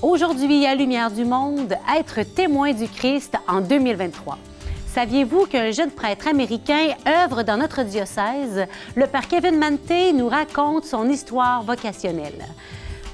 Aujourd'hui, à Lumière du Monde, être témoin du Christ en 2023. Saviez-vous qu'un jeune prêtre américain œuvre dans notre diocèse? Le père Kevin Manté nous raconte son histoire vocationnelle.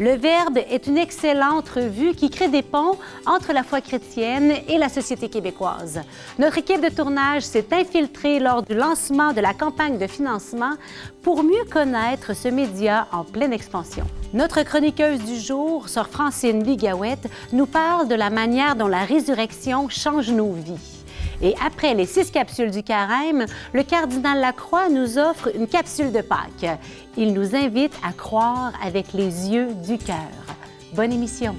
Le Verbe est une excellente revue qui crée des ponts entre la foi chrétienne et la société québécoise. Notre équipe de tournage s'est infiltrée lors du lancement de la campagne de financement pour mieux connaître ce média en pleine expansion. Notre chroniqueuse du jour, sœur Francine Ligouette, nous parle de la manière dont la résurrection change nos vies. Et après les 6 capsules du Carême, le cardinal Lacroix nous offre une capsule de Pâques. Il nous invite à croire avec les yeux du cœur. Bonne émission!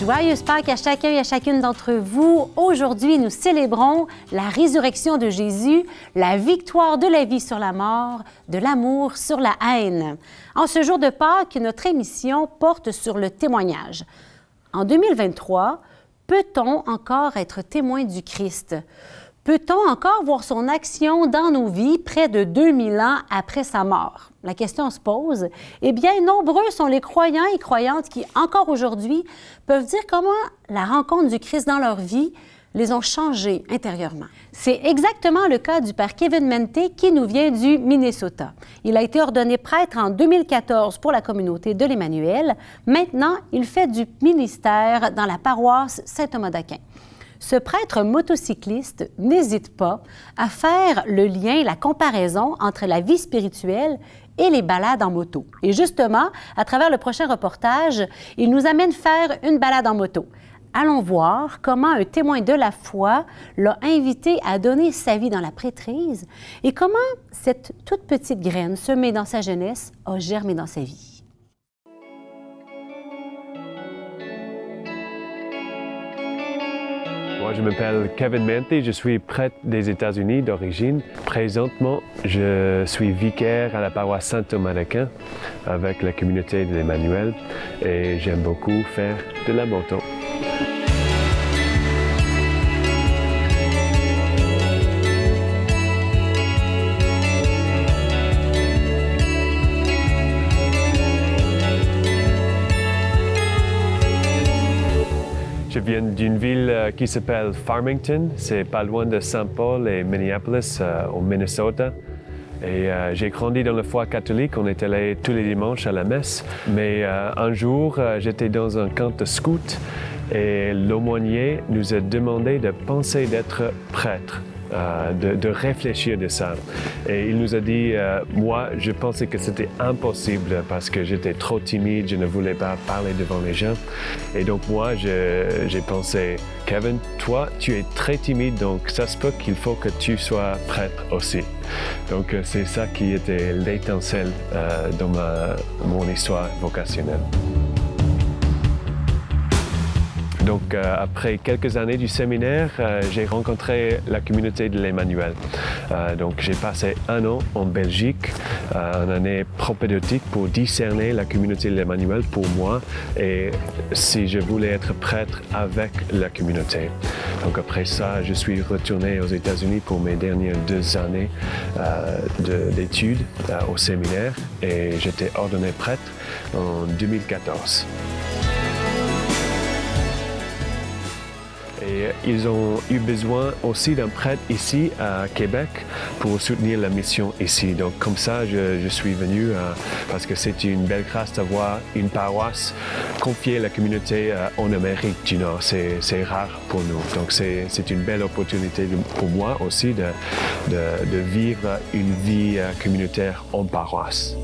Joyeuse Pâques à chacun et à chacune d'entre vous. Aujourd'hui, nous célébrons la résurrection de Jésus, la victoire de la vie sur la mort, de l'amour sur la haine. En ce jour de Pâques, notre émission porte sur le témoignage. En 2023, peut-on encore être témoin du Christ? Peut-on encore voir son action dans nos vies près de 2000 ans après sa mort? La question se pose. Eh bien, nombreux sont les croyants et croyantes qui, encore aujourd'hui, peuvent dire comment la rencontre du Christ dans leur vie les ont changés intérieurement. C'est exactement le cas du père Kevin Manté qui nous vient du Minnesota. Il a été ordonné prêtre en 2014 pour la communauté de l'Emmanuel. Maintenant, il fait du ministère dans la paroisse Saint-Thomas d'Aquin. Ce prêtre motocycliste n'hésite pas à faire le lien, la comparaison entre la vie spirituelle et les balades en moto. Et justement, à travers le prochain reportage, il nous amène faire une balade en moto. Allons voir comment un témoin de la foi l'a invité à donner sa vie dans la prêtrise et comment cette toute petite graine semée dans sa jeunesse a germé dans sa vie. Moi, je m'appelle Kevin Manté, je suis prêtre des États-Unis d'origine. Présentement, je suis vicaire à la paroisse Saint-Thomas d'Aquin avec la communauté de l'Emmanuel et j'aime beaucoup faire de la moto. Je viens d'une ville qui s'appelle Farmington, c'est pas loin de Saint Paul et Minneapolis, au Minnesota. Et j'ai grandi dans la foi catholique, on est allé tous les dimanches à la messe. Mais un jour, j'étais dans un camp de scout et l'aumônier nous a demandé de penser d'être prêtre. De réfléchir de ça. Et il nous a dit, moi, je pensais que c'était impossible parce que j'étais trop timide, je ne voulais pas parler devant les gens. Et donc moi, j'ai pensé, Kevin, toi, tu es très timide, donc ça se peut qu'il faut que tu sois prêtre aussi. Donc c'est ça qui était l'étincelle dans mon histoire vocationnelle. Donc, après quelques années du séminaire, j'ai rencontré la communauté de l'Emmanuel. Donc, j'ai passé 1 an en Belgique, une année propédeutique pour discerner la communauté de l'Emmanuel pour moi et si je voulais être prêtre avec la communauté. Donc, après ça, je suis retourné aux États-Unis pour mes dernières 2 années d'études au séminaire et j'étais ordonné prêtre en 2014. Et ils ont eu besoin aussi d'un prêtre ici à Québec pour soutenir la mission ici. Donc comme ça, je suis venu parce que c'est une belle grâce d'avoir une paroisse confiée à la communauté en Amérique du Nord. C'est rare pour nous. Donc c'est une belle opportunité pour moi aussi de vivre une vie communautaire en paroisse.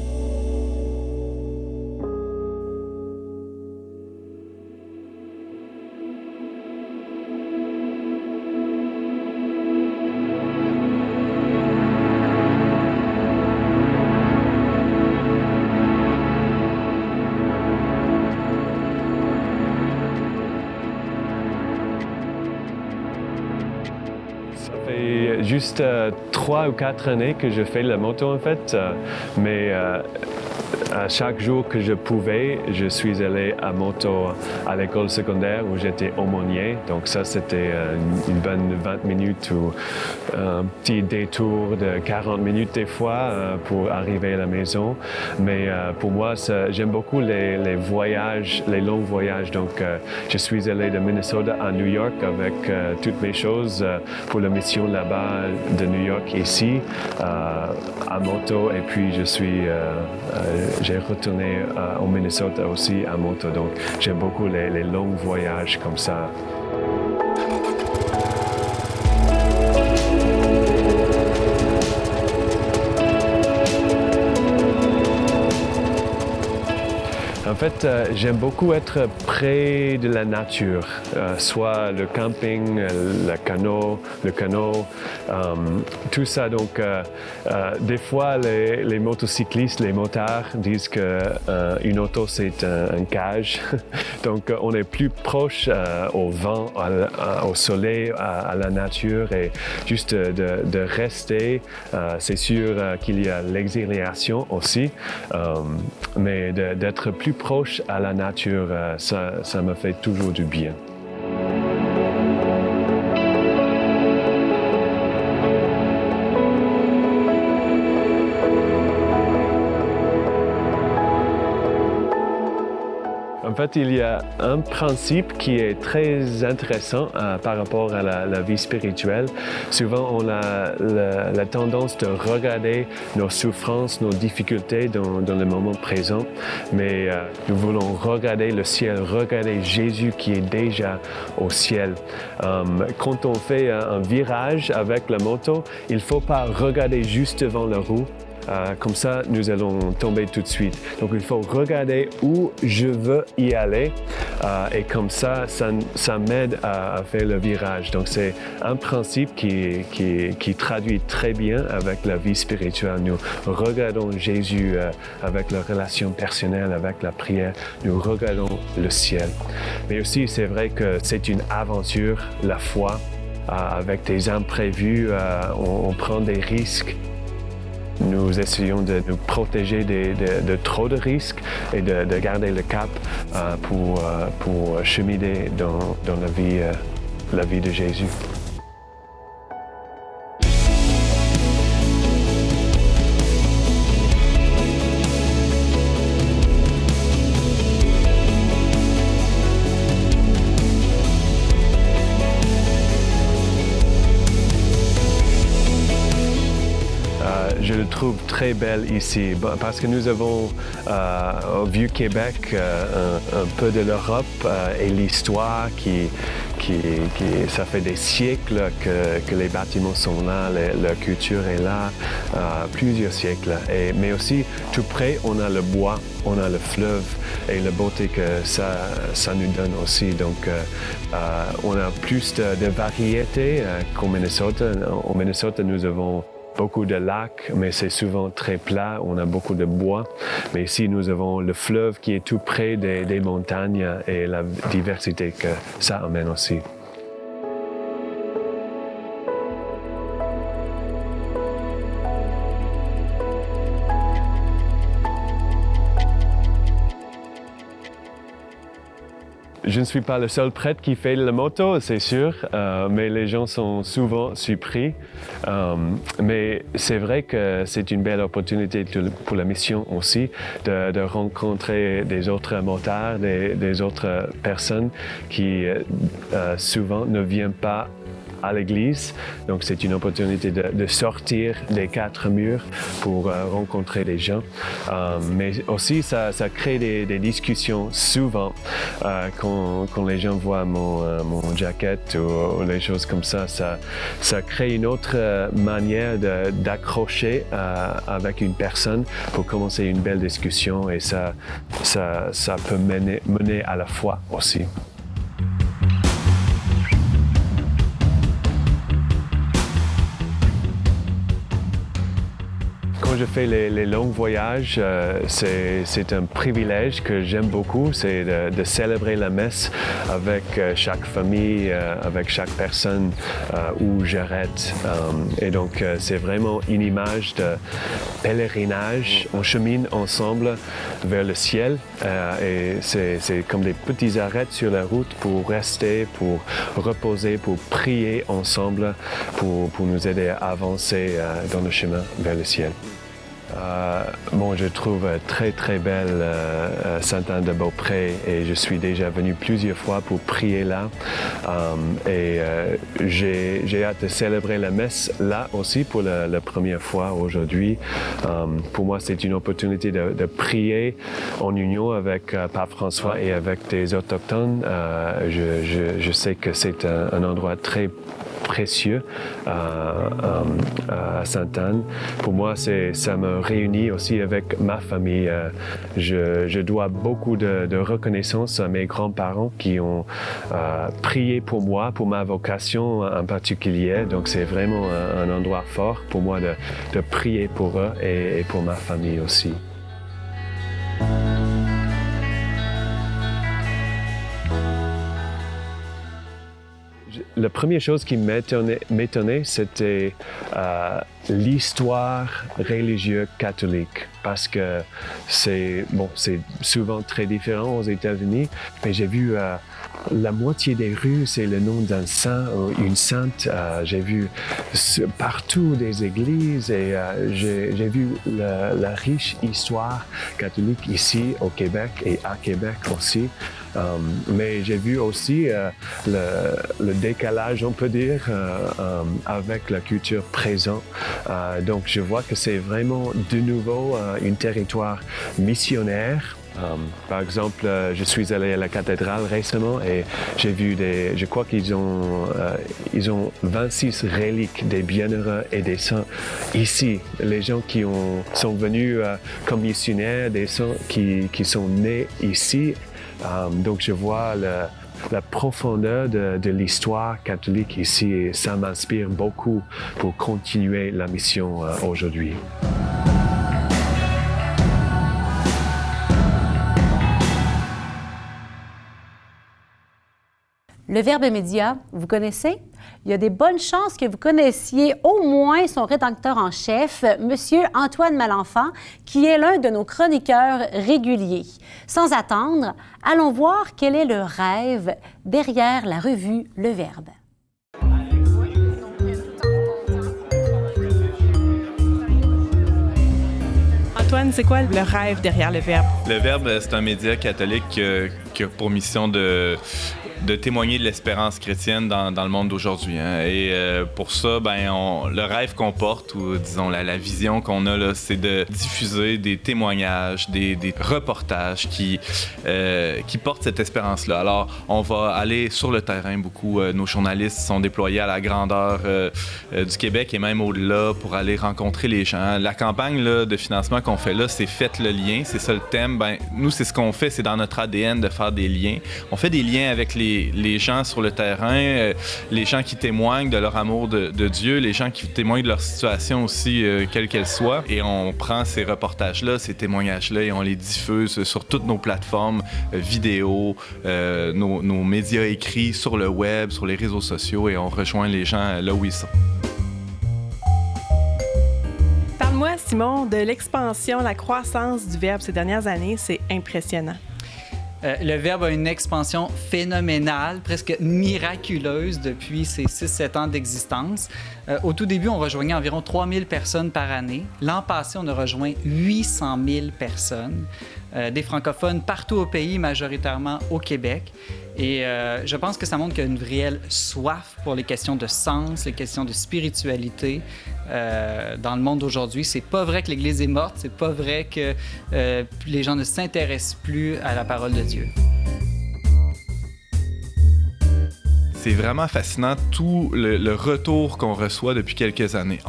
Juste 3 ou 4 années que je fais la moto en fait, mais à chaque jour que je pouvais, je suis allé à moto à l'école secondaire où j'étais aumônier. Donc ça, c'était une bonne 20 minutes ou un petit détour de 40 minutes des fois pour arriver à la maison. Mais pour moi, j'aime beaucoup les voyages, les longs voyages. Donc je suis allé de Minnesota à New York avec toutes mes choses pour la mission là-bas de New York ici à moto. Et puis j'ai retourné au Minnesota aussi à moto. Donc j'aime beaucoup les longs voyages comme ça. En fait, j'aime beaucoup être près de la nature, soit le camping, le canot, tout ça. Donc, des fois, les motocyclistes, les motards disent qu'une auto, c'est un cage. Donc, on est plus proche au vent, au soleil, à la nature et juste de rester. C'est sûr qu'il y a l'exhilaration aussi, mais d'être plus proche à la nature, ça me fait toujours du bien. En fait, il y a un principe qui est très intéressant par rapport à la vie spirituelle. Souvent, on a la tendance de regarder nos souffrances, nos difficultés dans le moment présent, mais nous voulons regarder le ciel, regarder Jésus qui est déjà au ciel. Quand on fait un virage avec la moto, il ne faut pas regarder juste devant la roue. Comme ça, nous allons tomber tout de suite. Donc, il faut regarder où je veux y aller et comme ça m'aide à faire le virage. Donc, c'est un principe qui traduit très bien avec la vie spirituelle. Nous regardons Jésus avec la relation personnelle, avec la prière. Nous regardons le ciel. Mais aussi, c'est vrai que c'est une aventure, la foi, avec des imprévus. On prend des risques. Nous essayons de nous protéger de trop de risques et de garder le cap pour cheminer dans la vie de Jésus. Je le trouve très belle ici parce que nous avons au Vieux-Québec un peu de l'Europe et l'histoire ça fait des siècles que les bâtiments sont là, la culture est là, plusieurs siècles. Mais aussi, tout près, on a le bois, on a le fleuve et la beauté que ça nous donne aussi. Donc, on a plus de variétés qu'au Minnesota. Au Minnesota, nous avons beaucoup de lacs, mais c'est souvent très plat. On a beaucoup de bois. Mais ici, nous avons le fleuve qui est tout près des montagnes et la diversité que ça amène aussi. Je ne suis pas le seul prêtre qui fait la moto, c'est sûr, mais les gens sont souvent surpris. Mais c'est vrai que c'est une belle opportunité pour la mission aussi de rencontrer des autres motards, des autres personnes qui souvent ne viennent pas à l'église. Donc, c'est une opportunité de sortir des quatre murs pour rencontrer des gens. Mais aussi, ça crée des discussions souvent quand les gens voient mon jacket ou les choses comme ça. Ça crée une autre manière d'accrocher avec une personne pour commencer une belle discussion et ça peut mener à la foi aussi. Quand Quand je fais les longs voyages, c'est un privilège que j'aime beaucoup, c'est de célébrer la messe avec chaque famille, avec chaque personne où j'arrête. Et donc, c'est vraiment une image de pèlerinage. On chemine ensemble vers le ciel et c'est comme des petits arrêts sur la route pour rester, pour reposer, pour prier ensemble, pour nous aider à avancer dans le chemin vers le ciel. Je trouve très très belle Sainte-Anne-de-Beaupré et je suis déjà venu plusieurs fois pour prier là. J'ai hâte de célébrer la messe là aussi pour la première fois aujourd'hui. Pour moi, c'est une opportunité de prier en union avec Pape François et avec des autochtones. Je sais que c'est un endroit très précieux à Sainte-Anne. Pour moi, ça me réunit aussi avec ma famille. Je dois beaucoup de reconnaissance à mes grands-parents qui ont prié pour moi, pour ma vocation en particulier. Donc, c'est vraiment un endroit fort pour moi de prier pour eux et pour ma famille aussi. La première chose qui m'étonnait, c'était l'histoire religieuse catholique, parce que c'est souvent très différent aux États-Unis, mais j'ai vu la moitié des rues, c'est le nom d'un saint ou une sainte. J'ai vu partout des églises et j'ai vu la riche histoire catholique ici au Québec et à Québec aussi. Mais j'ai vu aussi le décalage, on peut dire, avec la culture présente. Donc, je vois que c'est vraiment de nouveau un territoire missionnaire. Par exemple, je suis allé à la cathédrale récemment et j'ai vu je crois qu'ils ont 26 reliques des bienheureux et des saints ici. Les gens qui sont venus comme missionnaires, des saints qui sont nés ici. Donc, je vois la profondeur de l'histoire catholique ici et ça m'inspire beaucoup pour continuer la mission aujourd'hui. Le Verbe Média, vous connaissez? Il y a des bonnes chances que vous connaissiez au moins son rédacteur en chef, M. Antoine Malenfant, qui est l'un de nos chroniqueurs réguliers. Sans attendre, allons voir quel est le rêve derrière la revue Le Verbe. Antoine, c'est quoi le rêve derrière Le Verbe? Le Verbe, c'est un média catholique qui a pour mission de témoigner de l'espérance chrétienne dans le monde d'aujourd'hui. Hein. Et pour ça, le rêve qu'on porte, ou disons la vision qu'on a, là, c'est de diffuser des témoignages, des reportages qui portent cette espérance-là. Alors, on va aller sur le terrain beaucoup. Nos journalistes sont déployés à la grandeur du Québec et même au-delà pour aller rencontrer les gens. La campagne là, de financement qu'on fait là, c'est « Faites le lien ». C'est ça le thème. Nous, c'est ce qu'on fait. C'est dans notre ADN de faire des liens. On fait des liens avec les gens sur le terrain, les gens qui témoignent de leur amour de Dieu, les gens qui témoignent de leur situation aussi, quelle qu'elle soit. Et on prend ces reportages-là, ces témoignages-là, et on les diffuse sur toutes nos plateformes vidéo, nos médias écrits, sur le web, sur les réseaux sociaux, et on rejoint les gens là où ils sont. Parle-moi, Simon, de l'expansion, la croissance du Verbe ces dernières années. C'est impressionnant. Le Verbe a une expansion phénoménale, presque miraculeuse depuis ses 6-7 ans d'existence. Au tout début, on rejoignait environ 3000 personnes par année. L'an passé, on a rejoint 800 000 personnes, des francophones partout au pays, majoritairement au Québec. Et je pense que ça montre qu'il y a une réelle soif pour les questions de sens, les questions de spiritualité dans le monde d'aujourd'hui. C'est pas vrai que l'Église est morte, c'est pas vrai que les gens ne s'intéressent plus à la parole de Dieu. c'est vraiment fascinant tout le retour qu'on reçoit depuis quelques années.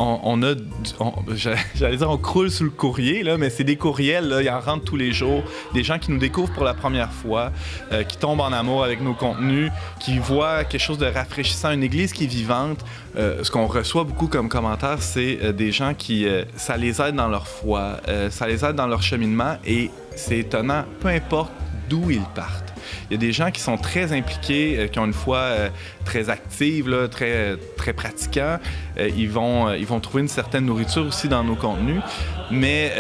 J'allais dire on croule sous le courrier, là, mais c'est des courriels, là, ils en rentrent tous les jours. Des gens qui nous découvrent pour la première fois, qui tombent en amour avec nos contenus, qui voient quelque chose de rafraîchissant, une église qui est vivante. Ce qu'on reçoit beaucoup comme commentaires, c'est des gens qui, ça les aide dans leur foi, ça les aide dans leur cheminement et c'est étonnant, peu importe d'où ils partent. Il y a des gens qui sont très impliqués, qui ont une foi très active, là, très pratiquants. Ils vont trouver une certaine nourriture aussi dans nos contenus. Mais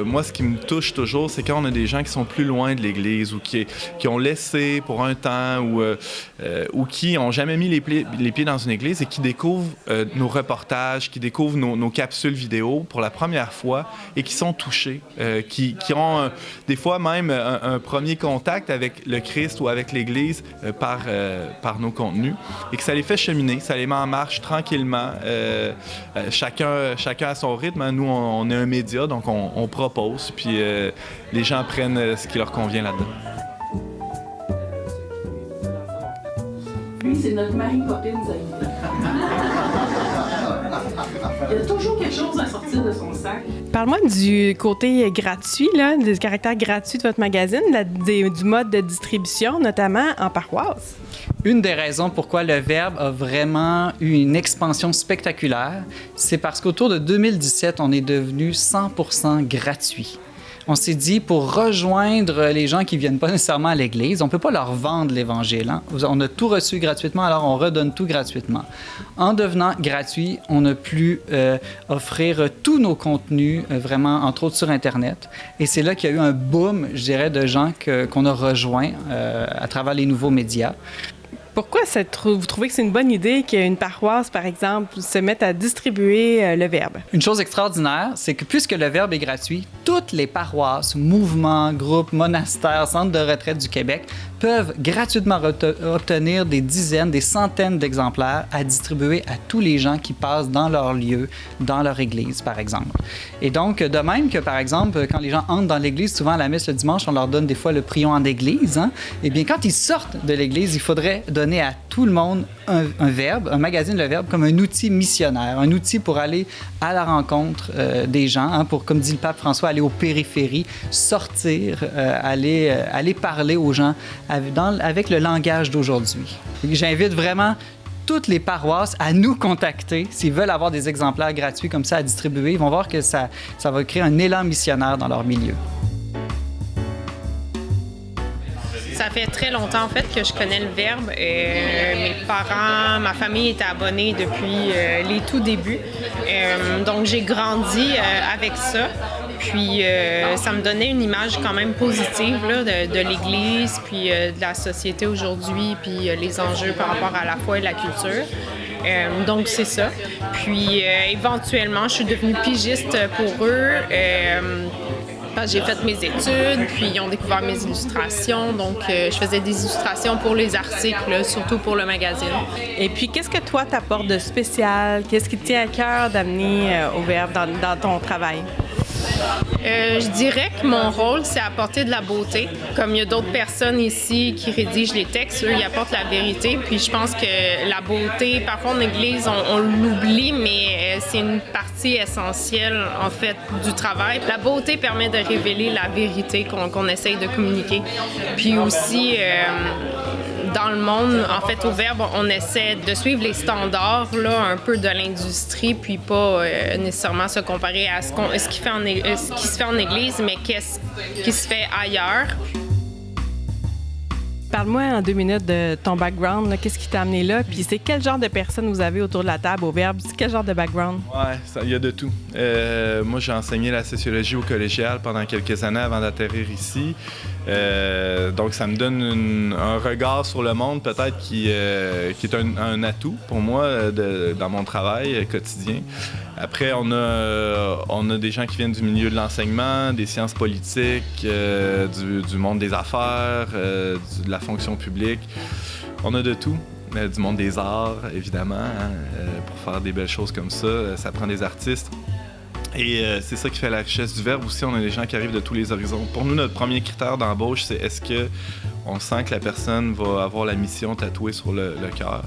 moi, ce qui me touche toujours, c'est quand on a des gens qui sont plus loin de l'Église ou qui ont laissé pour un temps ou qui n'ont jamais mis les pieds dans une Église et qui découvrent nos reportages, qui découvrent nos capsules vidéo pour la première fois et qui sont touchés, qui ont des fois même un premier contact avec le Christ ou avec l'Église par nos contenus et que ça les fait cheminer, ça les met en marche tranquillement, chacun à son rythme. Hein. Nous, on est un média, donc on propose, puis les gens prennent ce qui leur convient là-dedans. Lui, c'est notre Marie Poppins invité. Il y a toujours quelque chose à sortir de son sac. Parle-moi du côté gratuit, là, du caractère gratuit de votre magazine, du mode de distribution, notamment en paroisse. Une des raisons pourquoi le Verbe a vraiment eu une expansion spectaculaire, c'est parce qu'autour de 2017, on est devenu 100% gratuit. On s'est dit, pour rejoindre les gens qui ne viennent pas nécessairement à l'Église, on ne peut pas leur vendre l'Évangile. Hein? On a tout reçu gratuitement, alors on redonne tout gratuitement. En devenant gratuit, on a pu offrir tous nos contenus, vraiment, entre autres sur Internet. Et c'est là qu'il y a eu un boom, je dirais, de gens qu'on a rejoints à travers les nouveaux médias. Pourquoi vous trouvez que c'est une bonne idée qu'une paroisse, par exemple, se mette à distribuer le Verbe? Une chose extraordinaire, c'est que puisque le Verbe est gratuit, toutes les paroisses, mouvements, groupes, monastères, centres de retraite du Québec peuvent gratuitement obtenir des dizaines, des centaines d'exemplaires à distribuer à tous les gens qui passent dans leur lieu, dans leur église, par exemple. Et donc, de même que, par exemple, quand les gens entrent dans l'église, souvent à la messe le dimanche, on leur donne des fois le prion en église. Hein? Eh bien, quand ils sortent de l'église, il faudrait donner à tout le monde un Verbe, un magazine Le Verbe, comme un outil missionnaire, un outil pour aller à la rencontre des gens, hein, pour, comme dit le pape François, aller aux périphéries, sortir, aller parler aux gens avec le langage d'aujourd'hui. J'invite vraiment toutes les paroisses à nous contacter s'ils veulent avoir des exemplaires gratuits comme ça à distribuer. Ils vont voir que ça va créer un élan missionnaire dans leur milieu. Ça fait très longtemps, en fait, que je connais le Verbe. Mes parents, ma famille était abonnée depuis les tout débuts. Donc, j'ai grandi avec ça. Puis, ça me donnait une image quand même positive là, de l'Église, puis de la société aujourd'hui, puis les enjeux par rapport à la foi et la culture. Donc, c'est ça. Puis, éventuellement, je suis devenue pigiste pour eux. J'ai fait mes études, puis ils ont découvert mes illustrations. Donc, je faisais des illustrations pour les articles, surtout pour le magazine. Et puis, qu'est-ce que toi t'apportes de spécial? Qu'est-ce qui te tient à cœur d'amener au Verbe dans ton travail? Je dirais que mon rôle, c'est apporter de la beauté. Comme il y a d'autres personnes ici qui rédigent les textes, eux, ils apportent la vérité. Puis je pense que la beauté, parfois en Église, on l'oublie, mais c'est une partie essentielle, en fait, du travail. La beauté permet de révéler la vérité qu'on essaye de communiquer. Puis aussi, dans le monde, en fait, au Verbe, on essaie de suivre les standards là, un peu de l'industrie, puis pas nécessairement se comparer à ce qui se fait en Église, mais qu'est-ce qui se fait ailleurs. Parle-moi en 2 minutes de ton background, là. Qu'est-ce qui t'a amené là? Puis c'est quel genre de personnes vous avez autour de la table au Verbe? C'est quel genre de background? Ouais, il y a de tout. Moi, j'ai enseigné la sociologie au collégial pendant quelques années avant d'atterrir ici. Donc, ça me donne un regard sur le monde peut-être qui est un atout pour moi dans mon travail quotidien. Après, on a des gens qui viennent du milieu de l'enseignement, des sciences politiques, du monde des affaires, de la fonction publique. On a de tout. Du monde des arts, évidemment. Hein, pour faire des belles choses comme ça prend des artistes. Et c'est ça qui fait la richesse du Verbe aussi. On a des gens qui arrivent de tous les horizons. Pour nous, notre premier critère d'embauche, c'est est-ce que on sent que la personne va avoir la mission tatouée sur le cœur.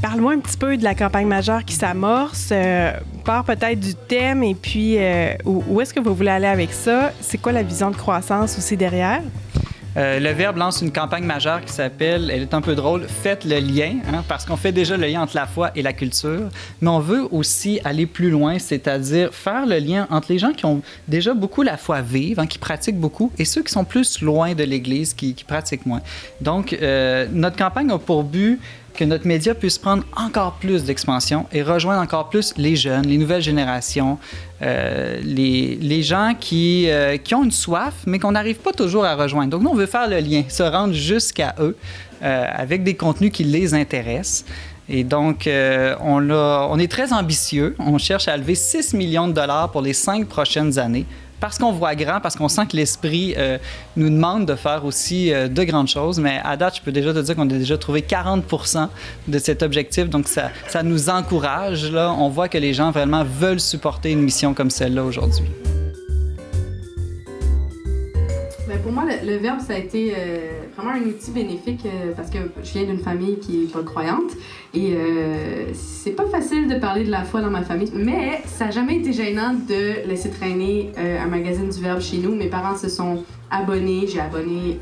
Parle-moi un petit peu de la campagne majeure qui s'amorce. Part peut-être du thème et puis où est-ce que vous voulez aller avec ça? C'est quoi la vision de croissance aussi derrière? Le Verbe lance une campagne majeure qui s'appelle, elle est un peu drôle, « Faites le lien hein, », parce qu'on fait déjà le lien entre la foi et la culture, mais on veut aussi aller plus loin, c'est-à-dire faire le lien entre les gens qui ont déjà beaucoup la foi vive, hein, qui pratiquent beaucoup, et ceux qui sont plus loin de l'Église, qui pratiquent moins. Donc, notre campagne a pour but que notre média puisse prendre encore plus d'expansion et rejoindre encore plus les jeunes, les nouvelles générations, les gens qui ont une soif, mais qu'on n'arrive pas toujours à rejoindre. Donc, nous, on veut faire le lien, se rendre jusqu'à eux avec des contenus qui les intéressent. Et donc, on est très ambitieux. On cherche à lever 6 millions de dollars pour les 5 prochaines années parce qu'on voit grand, parce qu'on sent que l'Esprit nous demande de faire aussi de grandes choses. Mais à date, je peux déjà te dire qu'on a déjà trouvé 40% de cet objectif. Donc, ça nous encourage. Là. On voit que les gens vraiment veulent supporter une mission comme celle-là aujourd'hui. Bien, pour moi, le Verbe, ça a été vraiment un outil bénéfique parce que je viens d'une famille qui n'est pas croyante. Et c'est pas facile de parler de la foi dans ma famille, mais ça n'a jamais été gênant de laisser traîner un magazine du Verbe chez nous. Mes parents se sont abonnés, j'ai abonné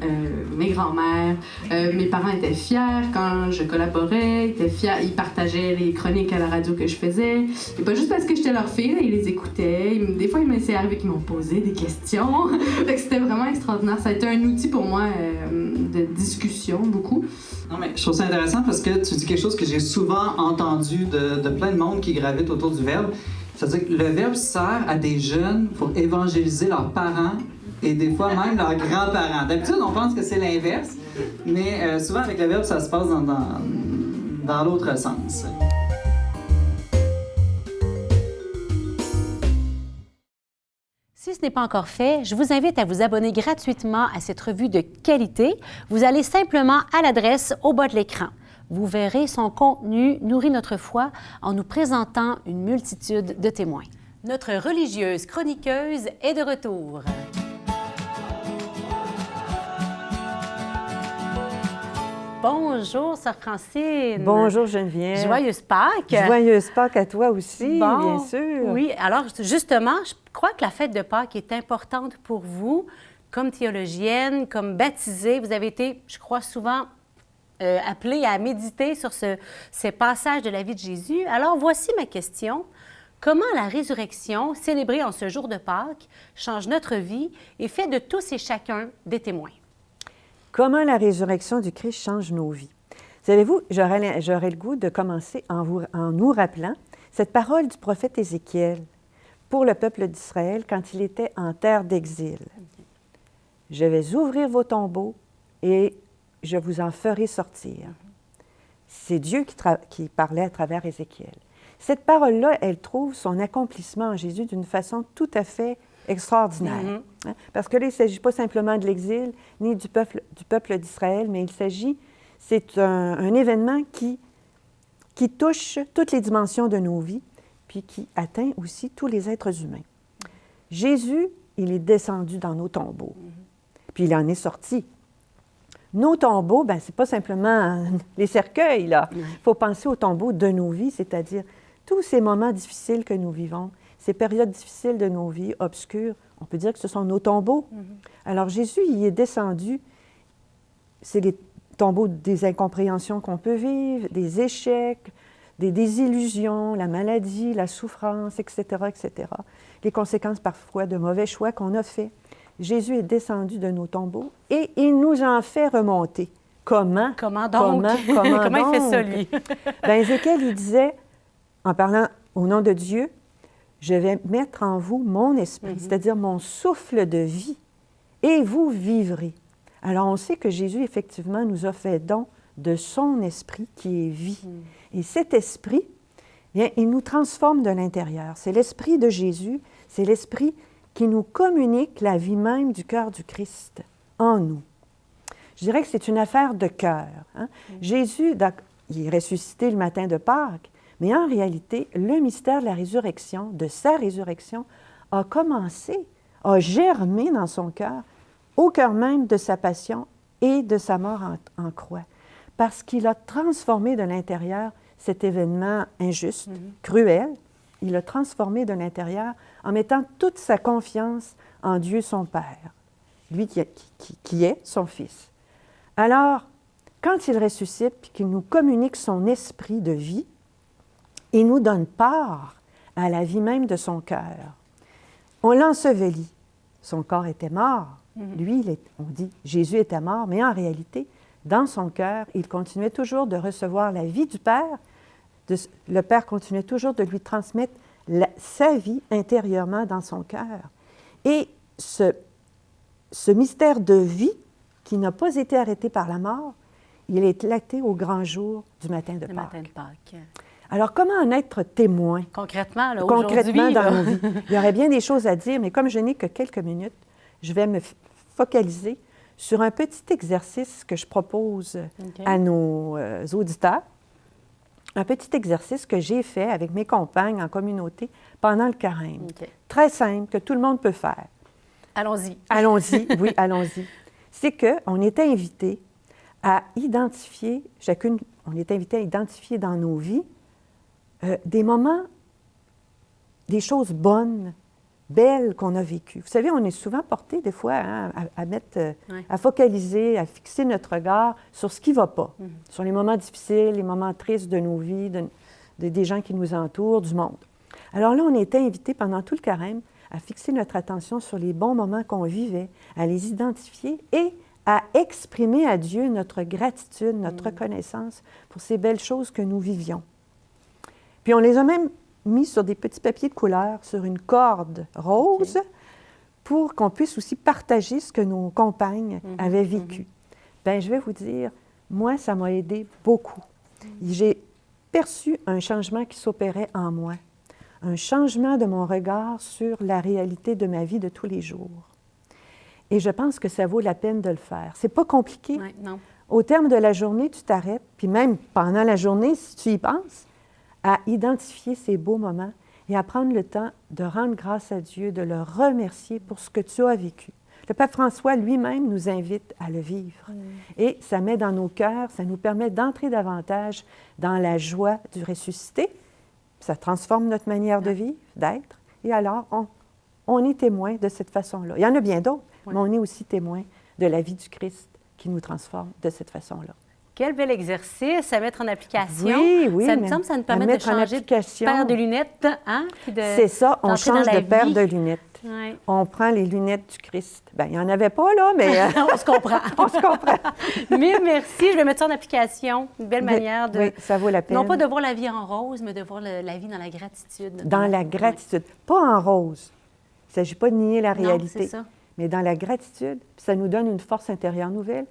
mes grands-mères. Mes parents étaient fiers quand je collaborais, ils étaient fiers, ils partageaient les chroniques à la radio que je faisais. Et pas juste parce que j'étais leur fille, là, ils les écoutaient. Des fois, ils me laissaient arriver qu'ils m'ont posé des questions. Fait que c'était vraiment extraordinaire. Ça a été un outil pour moi de discussion, beaucoup. Non, mais je trouve ça intéressant parce que tu dis quelque chose que j'ai souvent entendu de plein de monde qui gravite autour du Verbe. C'est-à-dire que le Verbe sert à des jeunes pour évangéliser leurs parents et des fois même leurs grands-parents. D'habitude, on pense que c'est l'inverse, mais souvent avec le Verbe, ça se passe dans l'autre sens. Si ce n'est pas encore fait, je vous invite à vous abonner gratuitement à cette revue de qualité. Vous allez simplement à l'adresse au bas de l'écran. Vous verrez, son contenu nourrit notre foi en nous présentant une multitude de témoins. Notre religieuse chroniqueuse est de retour. Bonjour, Sœur Francine. Bonjour, Geneviève. Joyeuse Pâques. Joyeuse Pâques à toi aussi, bon, bien sûr. Oui, alors justement, je crois que la fête de Pâques est importante pour vous. Comme théologienne, comme baptisée, vous avez été, je crois, souvent appelée à méditer sur ces passages de la vie de Jésus. Alors, voici ma question. Comment la résurrection, célébrée en ce jour de Pâques, change notre vie et fait de tous et chacun des témoins? Comment la résurrection du Christ change nos vies? Savez-vous, j'aurais le goût de commencer en nous rappelant cette parole du prophète Ézéchiel pour le peuple d'Israël quand il était en terre d'exil. « Je vais ouvrir vos tombeaux et je vous en ferai sortir. » C'est Dieu qui parlait à travers Ézéchiel. Cette parole-là, elle trouve son accomplissement en Jésus d'une façon tout à fait extraordinaire. Parce que là, il ne s'agit pas simplement de l'exil, ni du peuple d'Israël, mais c'est un événement qui touche toutes les dimensions de nos vies, puis qui atteint aussi tous les êtres humains. Jésus, il est descendu dans nos tombeaux, puis il en est sorti. Nos tombeaux, ce n'est pas simplement les cercueils, là. Il faut penser aux tombeaux de nos vies, c'est-à-dire tous ces moments difficiles que nous vivons, ces périodes difficiles de nos vies, obscures, on peut dire que ce sont nos tombeaux. Alors Jésus, il est descendu, c'est les tombeaux des incompréhensions qu'on peut vivre, des échecs, des désillusions, la maladie, la souffrance, etc., etc. Les conséquences parfois de mauvais choix qu'on a faits. Jésus est descendu de nos tombeaux et il nous en fait remonter. Comment? Comment donc? Comment il fait ça, lui? Ézéchiel, il disait, en parlant au nom de Dieu, « Je vais mettre en vous mon esprit, c'est-à-dire mon souffle de vie, et vous vivrez. » Alors, on sait que Jésus, effectivement, nous a fait don de son esprit qui est vie. Et cet esprit, bien, il nous transforme de l'intérieur. C'est l'esprit de Jésus, c'est l'esprit qui nous communique la vie même du cœur du Christ en nous. Je dirais que c'est une affaire de cœur. Jésus, il est ressuscité le matin de Pâques, mais en réalité, le mystère de la résurrection, de sa résurrection, a commencé, a germé dans son cœur au cœur même de sa passion et de sa mort en croix, parce qu'il a transformé de l'intérieur cet événement injuste, cruel. Il l'a transformé de l'intérieur en mettant toute sa confiance en Dieu son Père, lui qui est son Fils. Alors, quand il ressuscite puis qu'il nous communique son esprit de vie, il nous donne part à la vie même de son cœur. On l'ensevelit. Son corps était mort. Lui, on dit Jésus était mort, mais en réalité, dans son cœur, il continuait toujours de recevoir la vie du Père. Le Père continuait toujours de lui transmettre sa vie intérieurement dans son cœur. Et ce mystère de vie qui n'a pas été arrêté par la mort, il est éclaté au grand jour du matin de Pâques. Alors, comment en être témoin? Concrètement, là, Concrètement, aujourd'hui, dans nos vies. Il y aurait bien des choses à dire, mais comme je n'ai que quelques minutes, je vais me focaliser sur un petit exercice que je propose à nos auditeurs. Un petit exercice que j'ai fait avec mes compagnes en communauté pendant le carême. Très simple, que tout le monde peut faire. Allons-y. Allons-y, oui, allons-y. C'est qu'on est invité à identifier, on est invité à identifier dans nos vies des moments, des choses bonnes, belles qu'on a vécues. Vous savez, on est souvent porté des fois à focaliser, à fixer notre regard sur ce qui ne va pas, sur les moments difficiles, les moments tristes de nos vies, des gens qui nous entourent, du monde. Alors là, on était invité pendant tout le carême à fixer notre attention sur les bons moments qu'on vivait, à les identifier et à exprimer à Dieu notre gratitude, notre reconnaissance pour ces belles choses que nous vivions. Puis on les a même mis sur des petits papiers de couleur, sur une corde rose, pour qu'on puisse aussi partager ce que nos compagnes avaient vécu. Bien, je vais vous dire, moi, ça m'a aidé beaucoup. J'ai perçu un changement qui s'opérait en moi, un changement de mon regard sur la réalité de ma vie de tous les jours. Et je pense que ça vaut la peine de le faire. C'est pas compliqué. Ouais, non. Au terme de la journée, tu t'arrêtes, puis même pendant la journée, si tu y penses, à identifier ces beaux moments et à prendre le temps de rendre grâce à Dieu, de le remercier pour ce que tu as vécu. Le pape François lui-même nous invite à le vivre. Et ça met dans nos cœurs, ça nous permet d'entrer davantage dans la joie du ressuscité. Ça transforme notre manière de vivre, d'être. Et alors, on est témoin de cette façon-là. Il y en a bien d'autres, mais on est aussi témoin de la vie du Christ qui nous transforme de cette façon-là. Quel bel exercice à mettre en application. Oui, ça me semble que ça nous permet de changer de paire de lunettes. Hein? C'est ça, on change de paire de lunettes. Oui. On prend les lunettes du Christ. Bien, il n'y en avait pas, là, mais... On se comprend. On se comprend. Mille merci. Je vais mettre ça en application. Une belle manière de... Oui, ça vaut la peine. Non pas de voir la vie en rose, mais de voir la vie dans la gratitude. Dans la gratitude. Pas en rose. Il ne s'agit pas de nier la réalité. Non, c'est ça. Mais dans la gratitude, ça nous donne une force intérieure nouvelle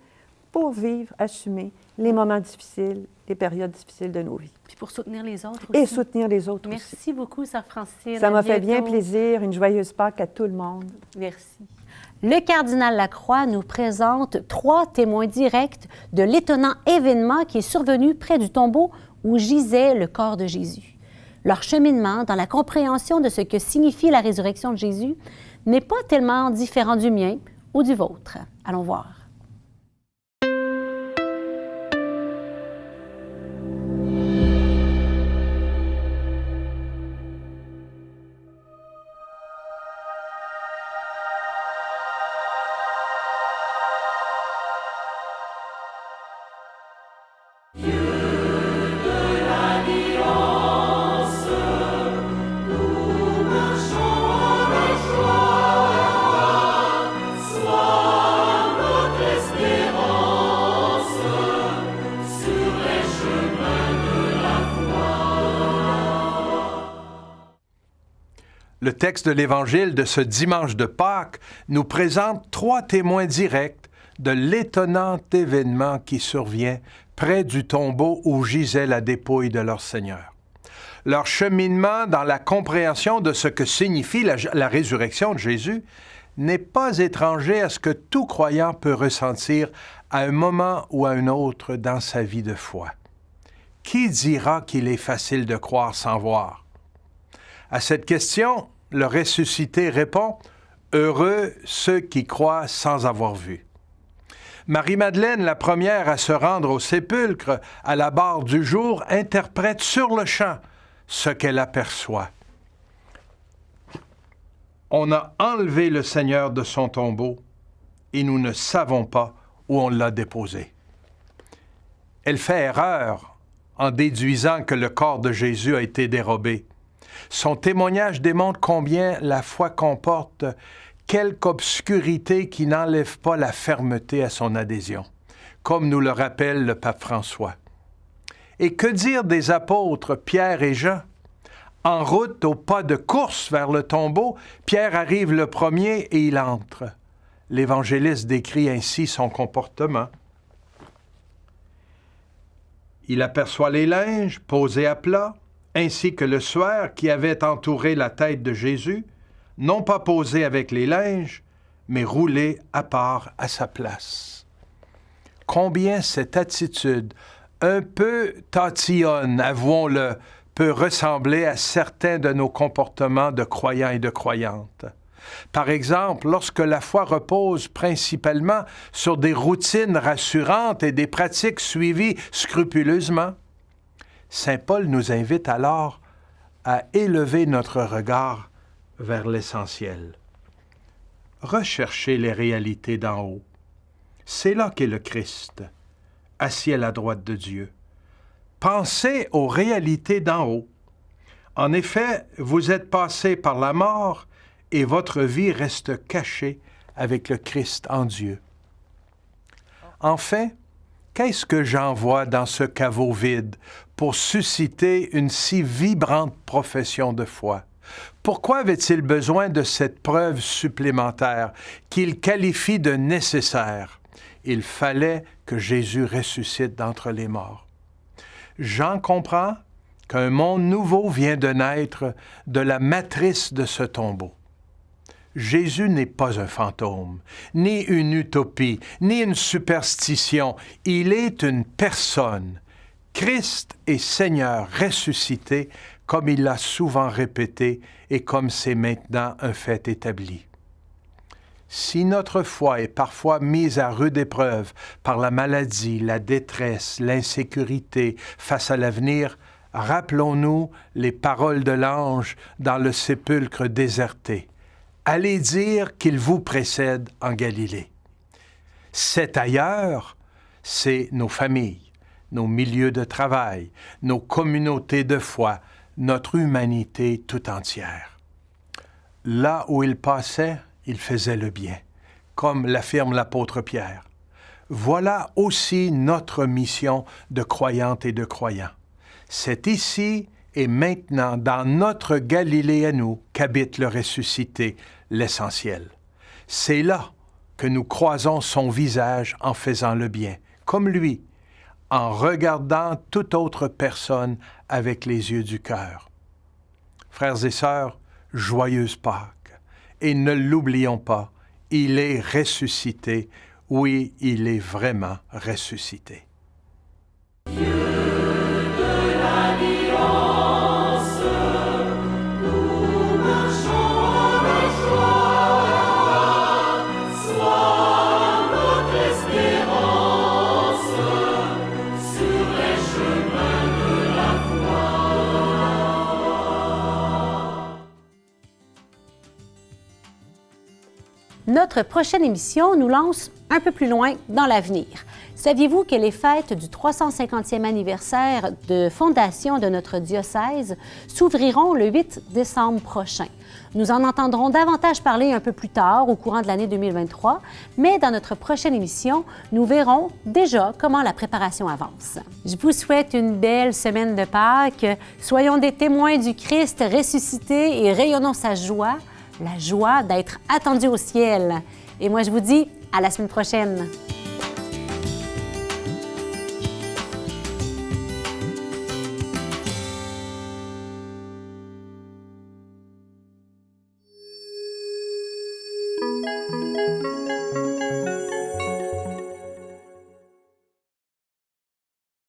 pour vivre, assumer les moments difficiles, les périodes difficiles de nos vies. Puis pour soutenir les autres aussi. Et soutenir les autres aussi. Merci beaucoup, Sœur Francine. Ça m'a fait bien plaisir. Une joyeuse Pâques à tout le monde. Merci. Le cardinal Lacroix nous présente 3 témoins directs de l'étonnant événement qui est survenu près du tombeau où gisait le corps de Jésus. Leur cheminement dans la compréhension de ce que signifie la résurrection de Jésus n'est pas tellement différent du mien ou du vôtre. Allons voir. Le texte de l'Évangile de ce dimanche de Pâques nous présente 3 témoins directs de l'étonnant événement qui survient près du tombeau où gisait la dépouille de leur Seigneur. Leur cheminement dans la compréhension de ce que signifie la résurrection de Jésus n'est pas étranger à ce que tout croyant peut ressentir à un moment ou à un autre dans sa vie de foi. Qui dira qu'il est facile de croire sans voir? À cette question, le ressuscité répond « Heureux ceux qui croient sans avoir vu. Marie-Madeleine, la première à se rendre au sépulcre à la barre du jour, interprète sur le champ ce qu'elle aperçoit. On a enlevé le Seigneur de son tombeau et nous ne savons pas où on l'a déposé. Elle fait erreur en déduisant que le corps de Jésus a été dérobé. Son témoignage démontre combien la foi comporte quelque obscurité qui n'enlève pas la fermeté à son adhésion, comme nous le rappelle le pape François. Et que dire des apôtres Pierre et Jean? En route au pas de course vers le tombeau, Pierre arrive le premier et il entre. L'évangéliste décrit ainsi son comportement. Il aperçoit les linges posés à plat, ainsi que le suaire qui avait entouré la tête de Jésus, non pas posé avec les linges, mais roulé à part à sa place. Combien cette attitude, un peu tatillonne, avouons-le, peut ressembler à certains de nos comportements de croyants et de croyantes. Par exemple, lorsque la foi repose principalement sur des routines rassurantes et des pratiques suivies scrupuleusement, Saint Paul nous invite alors à élever notre regard vers l'essentiel. Recherchez les réalités d'en haut. C'est là qu'est le Christ, assis à la droite de Dieu. Pensez aux réalités d'en haut. En effet, vous êtes passé par la mort et votre vie reste cachée avec le Christ en Dieu. Enfin, qu'est-ce que j'envoie dans ce caveau vide pour susciter une si vibrante profession de foi? Pourquoi avait-il besoin de cette preuve supplémentaire qu'il qualifie de nécessaire? Il fallait que Jésus ressuscite d'entre les morts. Jean comprend qu'un monde nouveau vient de naître de la matrice de ce tombeau. Jésus n'est pas un fantôme, ni une utopie, ni une superstition. Il est une personne. Christ est Seigneur ressuscité, comme il l'a souvent répété et comme c'est maintenant un fait établi. Si notre foi est parfois mise à rude épreuve par la maladie, la détresse, l'insécurité face à l'avenir, rappelons-nous les paroles de l'ange dans le sépulcre déserté. Allez dire qu'il vous précède en Galilée. Cet ailleurs, c'est nos familles, nos milieux de travail, nos communautés de foi, notre humanité tout entière. Là où il passait, il faisait le bien, comme l'affirme l'apôtre Pierre. Voilà aussi notre mission de croyantes et de croyants. C'est ici et maintenant, dans notre Galilée à nous, qu'habite le ressuscité, l'essentiel. C'est là que nous croisons son visage en faisant le bien, comme lui, en regardant toute autre personne avec les yeux du cœur. Frères et sœurs, joyeuse Pâques. Et ne l'oublions pas, il est ressuscité. Oui, il est vraiment ressuscité. Notre prochaine émission nous lance un peu plus loin dans l'avenir. Saviez-vous que les fêtes du 350e anniversaire de fondation de notre diocèse s'ouvriront le 8 décembre prochain? Nous en entendrons davantage parler un peu plus tard, au courant de l'année 2023, mais dans notre prochaine émission, nous verrons déjà comment la préparation avance. Je vous souhaite une belle semaine de Pâques. Soyons des témoins du Christ ressuscité et rayonnons sa joie, la joie d'être attendus au ciel. Et moi, je vous dis à la semaine prochaine.